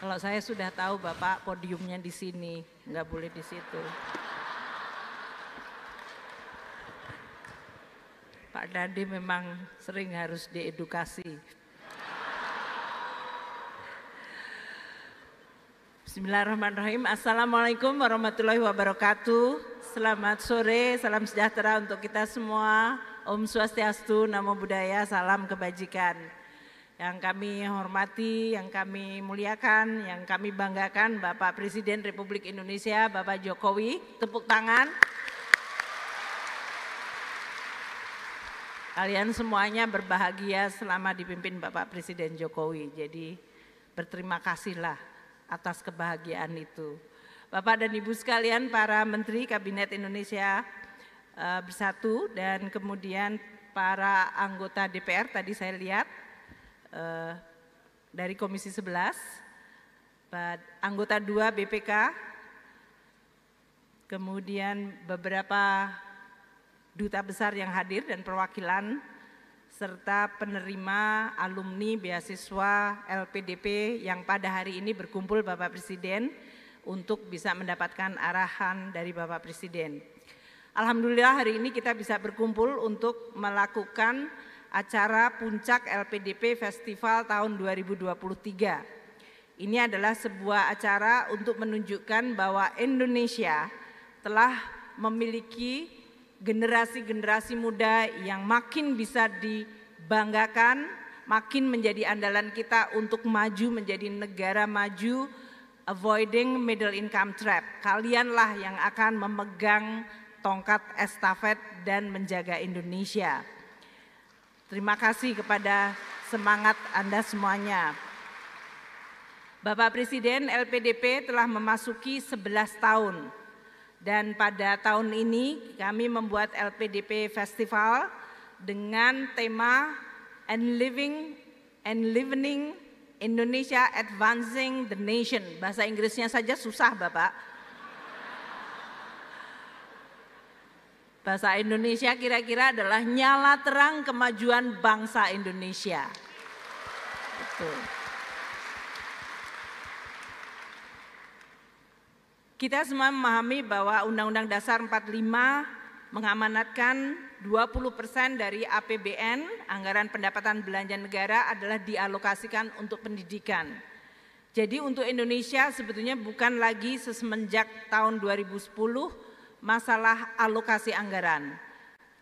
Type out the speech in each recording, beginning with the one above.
Kalau saya sudah tahu Bapak podiumnya di sini, nggak boleh di situ. Pak Nadiem memang sering harus diedukasi. Bismillahirrahmanirrahim. Assalamualaikum warahmatullahi wabarakatuh. Selamat sore, salam sejahtera untuk kita semua. Om Swastiastu, Namo Buddhaya, salam kebajikan. Yang kami hormati, yang kami muliakan, yang kami banggakan Bapak Presiden Republik Indonesia, Bapak Jokowi. Tepuk tangan. Kalian semuanya berbahagia selama dipimpin Bapak Presiden Jokowi. Jadi berterima kasihlah atas kebahagiaan itu. Bapak dan Ibu sekalian, para Menteri Kabinet Indonesia Bersatu dan kemudian para anggota DPR tadi saya lihat dari Komisi 11, anggota 2 BPK, kemudian beberapa duta besar yang hadir dan perwakilan, serta penerima alumni beasiswa LPDP yang pada hari ini berkumpul Bapak Presiden untuk bisa mendapatkan arahan dari Bapak Presiden. Alhamdulillah hari ini kita bisa berkumpul untuk melakukan acara puncak LPDP Festival tahun 2023. Ini adalah sebuah acara untuk menunjukkan bahwa Indonesia telah memiliki generasi-generasi muda yang makin bisa dibanggakan, makin menjadi andalan kita untuk maju menjadi negara maju, avoiding middle income trap. Kalianlah yang akan memegang tongkat estafet dan menjaga Indonesia. Terima kasih kepada semangat Anda semuanya. Bapak Presiden, LPDP telah memasuki 11 tahun. Dan pada tahun ini kami membuat LPDP Festival dengan tema Enlivening Indonesia Advancing the Nation. Bahasa Inggrisnya saja susah Bapak. Bahasa Indonesia kira-kira adalah nyala terang kemajuan bangsa Indonesia. Betul. Kita semua memahami bahwa Undang-Undang Dasar 45 mengamanatkan 20% dari APBN, anggaran pendapatan belanja negara adalah dialokasikan untuk pendidikan. Jadi untuk Indonesia sebetulnya bukan lagi semenjak tahun 2010 masalah alokasi anggaran,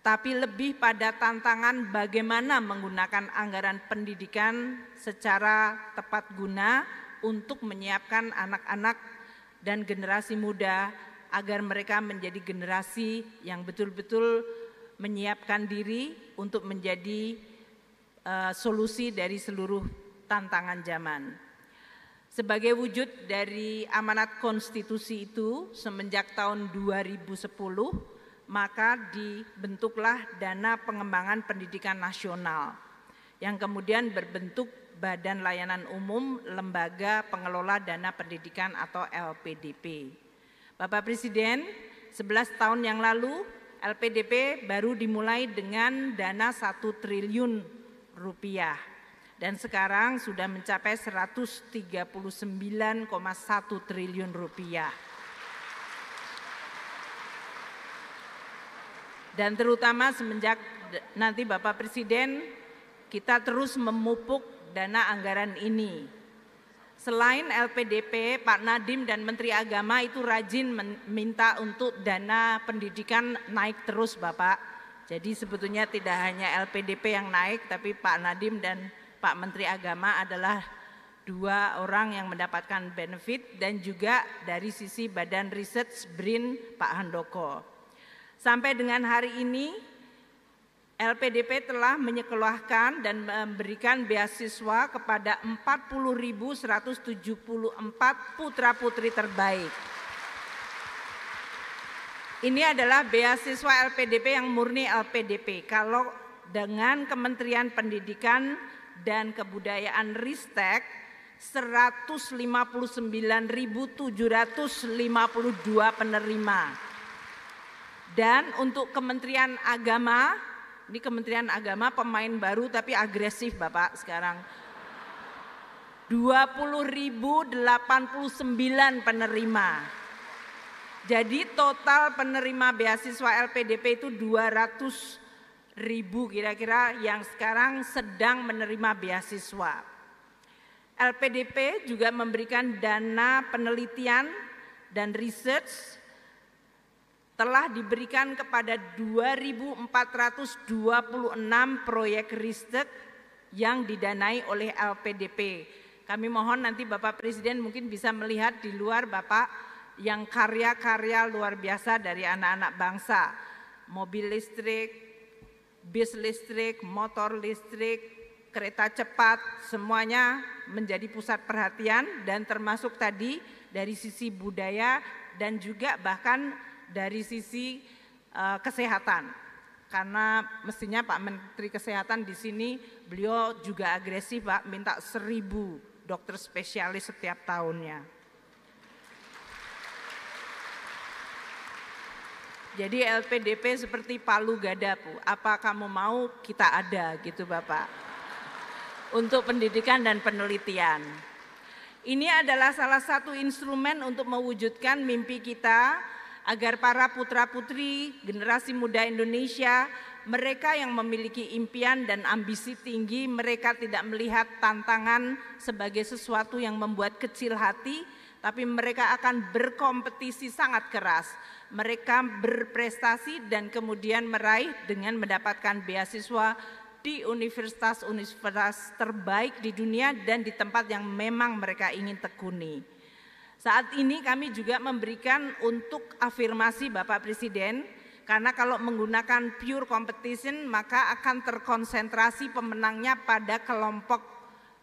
tapi lebih pada tantangan bagaimana menggunakan anggaran pendidikan secara tepat guna untuk menyiapkan anak-anak dan generasi muda agar mereka menjadi generasi yang betul-betul menyiapkan diri untuk menjadi solusi dari seluruh tantangan zaman. Sebagai wujud dari amanat konstitusi itu semenjak tahun 2010 maka dibentuklah Dana Pengembangan Pendidikan Nasional yang kemudian berbentuk Badan Layanan Umum Lembaga Pengelola Dana Pendidikan atau LPDP. Bapak Presiden, 11 tahun yang lalu LPDP baru dimulai dengan dana 1 triliun rupiah. Dan sekarang sudah mencapai 139,1 triliun rupiah. Dan terutama semenjak nanti Bapak Presiden, kita terus memupuk dana anggaran ini. Selain LPDP, Pak Nadiem dan Menteri Agama itu rajin meminta untuk dana pendidikan naik terus Bapak. Jadi sebetulnya tidak hanya LPDP yang naik, tapi Pak Nadiem dan Pak Menteri Agama adalah 2 orang yang mendapatkan benefit dan juga dari sisi Badan Research BRIN Pak Handoko. Sampai dengan hari ini LPDP telah menyekolahkan dan memberikan beasiswa kepada 40.174 putra-putri terbaik. Ini adalah beasiswa LPDP yang murni LPDP. Kalau dengan Kementerian Pendidikan dan Kebudayaan Ristek 159.752 penerima. Dan untuk Kementerian Agama, ini Kementerian Agama pemain baru tapi agresif Bapak sekarang. 20.089 penerima. Jadi total penerima beasiswa LPDP itu 200.000 kira-kira yang sekarang sedang menerima beasiswa. LPDP juga memberikan dana penelitian dan research telah diberikan kepada 2.426 proyek riset yang didanai oleh LPDP. Kami mohon nanti Bapak Presiden mungkin bisa melihat di luar Bapak yang karya-karya luar biasa dari anak-anak bangsa. Mobil listrik, bis listrik, motor listrik, kereta cepat, semuanya menjadi pusat perhatian dan termasuk tadi dari sisi budaya dan juga bahkan dari sisi kesehatan. Karena mestinya Pak Menteri Kesehatan di sini beliau juga agresif Pak, minta 1.000 dokter spesialis setiap tahunnya. Jadi LPDP seperti palu gada Bu, apa kamu mau kita ada gitu Bapak. Untuk pendidikan dan penelitian. Ini adalah salah satu instrumen untuk mewujudkan mimpi kita agar para putra-putri generasi muda Indonesia, mereka yang memiliki impian dan ambisi tinggi, mereka tidak melihat tantangan sebagai sesuatu yang membuat kecil hati, tapi mereka akan berkompetisi sangat keras. Mereka berprestasi dan kemudian meraih dengan mendapatkan beasiswa di universitas-universitas terbaik di dunia dan di tempat yang memang mereka ingin tekuni. Saat ini kami juga memberikan untuk afirmasi Bapak Presiden, karena kalau menggunakan pure competition maka akan terkonsentrasi pemenangnya pada kelompok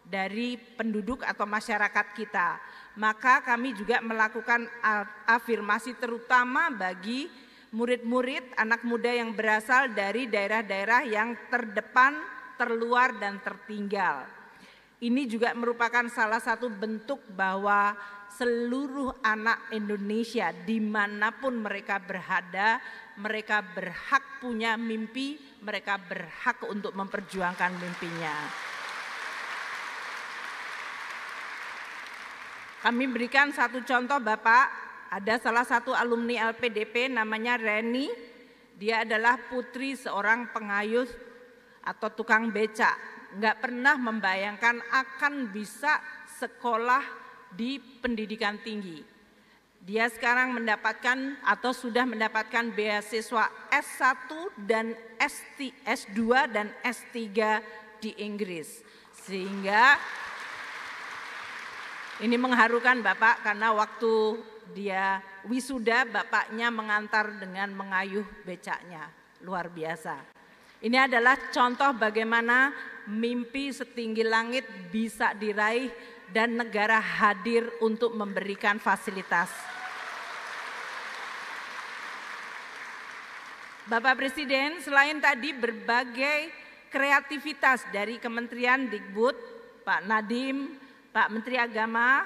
dari penduduk atau masyarakat kita. Maka kami juga melakukan afirmasi terutama bagi murid-murid anak muda yang berasal dari daerah-daerah yang terdepan, terluar dan tertinggal. Ini juga merupakan salah satu bentuk bahwa seluruh anak Indonesia dimanapun mereka berada, mereka berhak punya mimpi, mereka berhak untuk memperjuangkan mimpinya. Kami berikan satu contoh Bapak, ada salah satu alumni LPDP namanya Reni, dia adalah putri seorang pengayuh atau tukang becak, nggak pernah membayangkan akan bisa sekolah di pendidikan tinggi. Dia sekarang mendapatkan atau sudah mendapatkan beasiswa S1 dan S2 dan S3 di Inggris. Sehingga ini mengharukan Bapak karena waktu dia wisuda bapaknya mengantar dengan mengayuh becaknya. Luar biasa. Ini adalah contoh bagaimana mimpi setinggi langit bisa diraih dan negara hadir untuk memberikan fasilitas. Bapak Presiden, selain tadi berbagai kreativitas dari Kementerian Dikbud, Pak Nadiem, Pak Menteri Agama,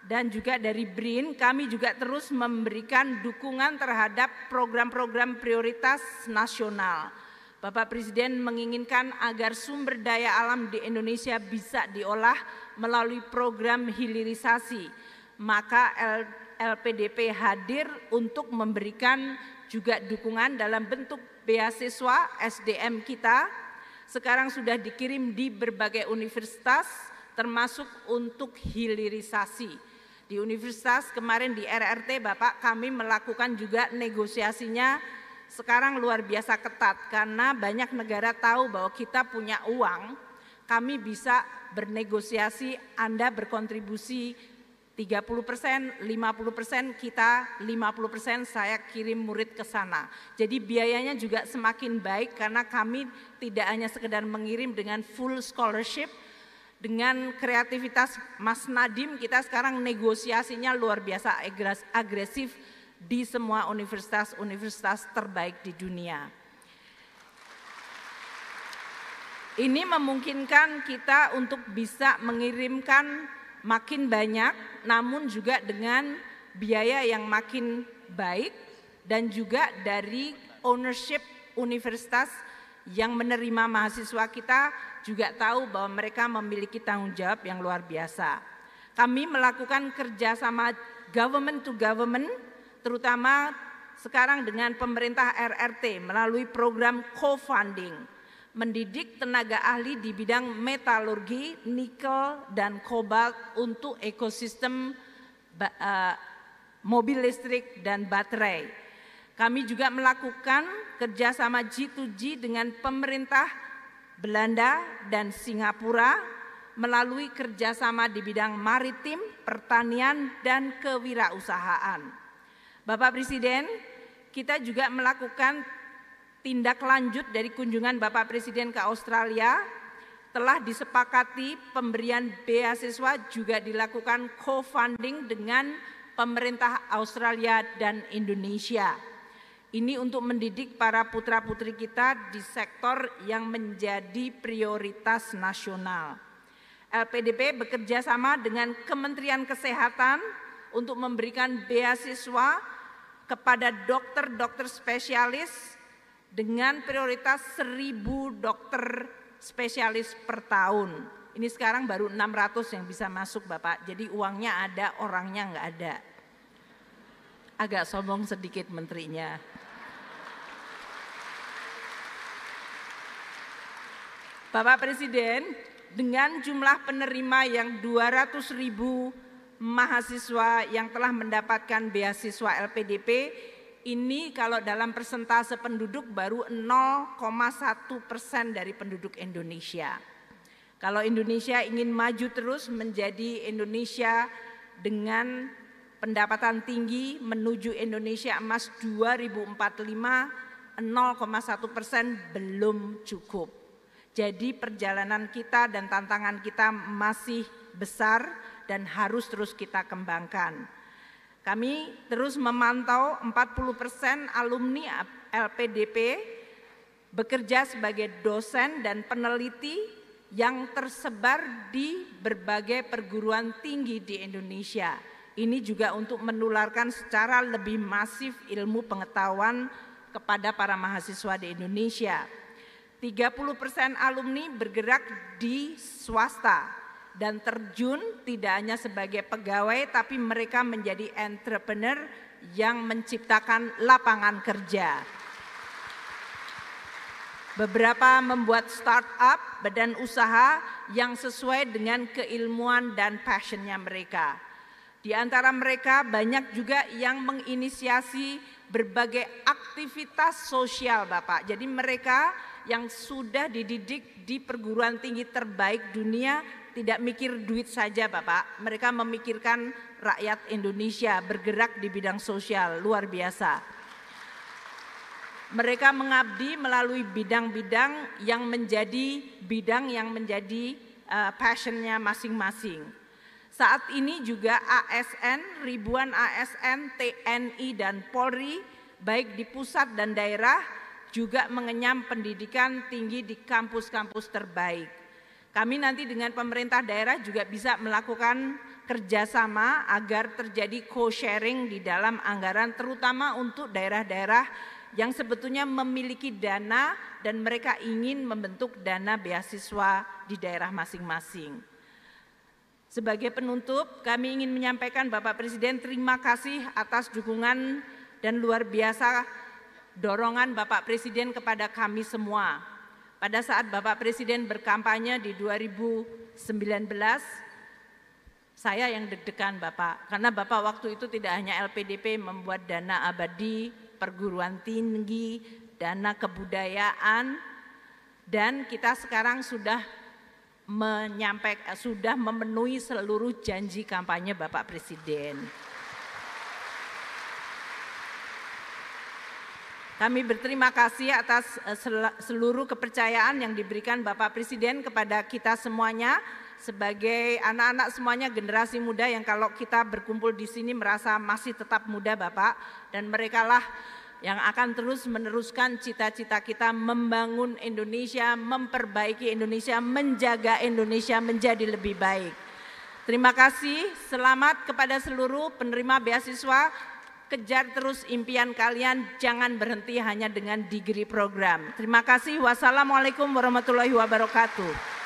dan juga dari BRIN, kami juga terus memberikan dukungan terhadap program-program prioritas nasional. Bapak Presiden menginginkan agar sumber daya alam di Indonesia bisa diolah melalui program hilirisasi. Maka LPDP hadir untuk memberikan juga dukungan dalam bentuk beasiswa SDM kita. Sekarang sudah dikirim di berbagai universitas termasuk untuk hilirisasi. Di universitas kemarin di RRT Bapak kami melakukan juga negosiasinya sekarang luar biasa ketat karena banyak negara tahu bahwa kita punya uang, kami bisa bernegosiasi, Anda berkontribusi 30%, 50%, kita 50%, saya kirim murid ke sana. Jadi biayanya juga semakin baik karena kami tidak hanya sekedar mengirim dengan full scholarship, dengan kreativitas Mas Nadiem kita sekarang negosiasinya luar biasa agresif di semua universitas-universitas terbaik di dunia. Ini memungkinkan kita untuk bisa mengirimkan makin banyak, namun juga dengan biaya yang makin baik dan juga dari ownership universitas yang menerima mahasiswa kita juga tahu bahwa mereka memiliki tanggung jawab yang luar biasa. Kami melakukan kerjasama government to government, terutama sekarang dengan pemerintah RRT melalui program co-funding, mendidik tenaga ahli di bidang metalurgi, nikel, dan kobalt untuk ekosistem mobil listrik dan baterai. Kami juga melakukan kerjasama G2G dengan pemerintah Belanda dan Singapura melalui kerjasama di bidang maritim, pertanian, dan kewirausahaan. Bapak Presiden, kita juga melakukan tindak lanjut dari kunjungan Bapak Presiden ke Australia. Telah disepakati pemberian beasiswa juga dilakukan co-funding dengan pemerintah Australia dan Indonesia. Ini untuk mendidik para putra-putri kita di sektor yang menjadi prioritas nasional. LPDP bekerja sama dengan Kementerian Kesehatan untuk memberikan beasiswa kepada dokter-dokter spesialis dengan prioritas 1.000 dokter spesialis per tahun. Ini sekarang baru 600 yang bisa masuk Bapak, jadi uangnya ada, orangnya nggak ada. Agak sombong sedikit menterinya. Bapak Presiden, dengan jumlah penerima yang 200.000 mahasiswa yang telah mendapatkan beasiswa LPDP, ini kalau dalam persentase penduduk baru 0,1% dari penduduk Indonesia. Kalau Indonesia ingin maju terus menjadi Indonesia dengan pendapatan tinggi menuju Indonesia Emas 2045, 0,1% belum cukup. Jadi perjalanan kita dan tantangan kita masih besar dan harus terus kita kembangkan. Kami terus memantau 40% alumni LPDP bekerja sebagai dosen dan peneliti yang tersebar di berbagai perguruan tinggi di Indonesia. Ini juga untuk menularkan secara lebih masif ilmu pengetahuan kepada para mahasiswa di Indonesia. 30% alumni bergerak di swasta dan terjun tidak hanya sebagai pegawai tapi mereka menjadi entrepreneur yang menciptakan lapangan kerja. Beberapa membuat startup, badan usaha yang sesuai dengan keilmuan dan passionnya mereka. Di antara mereka banyak juga yang menginisiasi berbagai aktivitas sosial Bapak. Jadi mereka yang sudah dididik di perguruan tinggi terbaik dunia tidak mikir duit saja Bapak. Mereka memikirkan rakyat Indonesia, bergerak di bidang sosial, luar biasa. Mereka mengabdi melalui bidang-bidang yang menjadi passionnya masing-masing. Saat ini juga ASN, ribuan ASN, TNI dan Polri, baik di pusat dan daerah, juga mengenyam pendidikan tinggi di kampus-kampus terbaik. Kami nanti dengan pemerintah daerah juga bisa melakukan kerjasama agar terjadi co-sharing di dalam anggaran, terutama untuk daerah-daerah yang sebetulnya memiliki dana dan mereka ingin membentuk dana beasiswa di daerah masing-masing. Sebagai penutup, kami ingin menyampaikan Bapak Presiden terima kasih atas dukungan dan luar biasa dorongan Bapak Presiden kepada kami semua. Pada saat Bapak Presiden berkampanye di 2019, saya yang deg-degan Bapak, karena Bapak waktu itu tidak hanya LPDP membuat dana abadi, perguruan tinggi, dana kebudayaan, dan kita sekarang sudah memenuhi seluruh janji kampanye Bapak Presiden. Kami berterima kasih atas seluruh kepercayaan yang diberikan Bapak Presiden kepada kita semuanya sebagai anak-anak semuanya, generasi muda yang kalau kita berkumpul di sini merasa masih tetap muda Bapak, dan merekalah yang akan terus meneruskan cita-cita kita membangun Indonesia, memperbaiki Indonesia, menjaga Indonesia menjadi lebih baik. Terima kasih, selamat kepada seluruh penerima beasiswa. kejar terus impian kalian, jangan berhenti hanya dengan degree program. Terima kasih. Wassalamualaikum warahmatullahi wabarakatuh.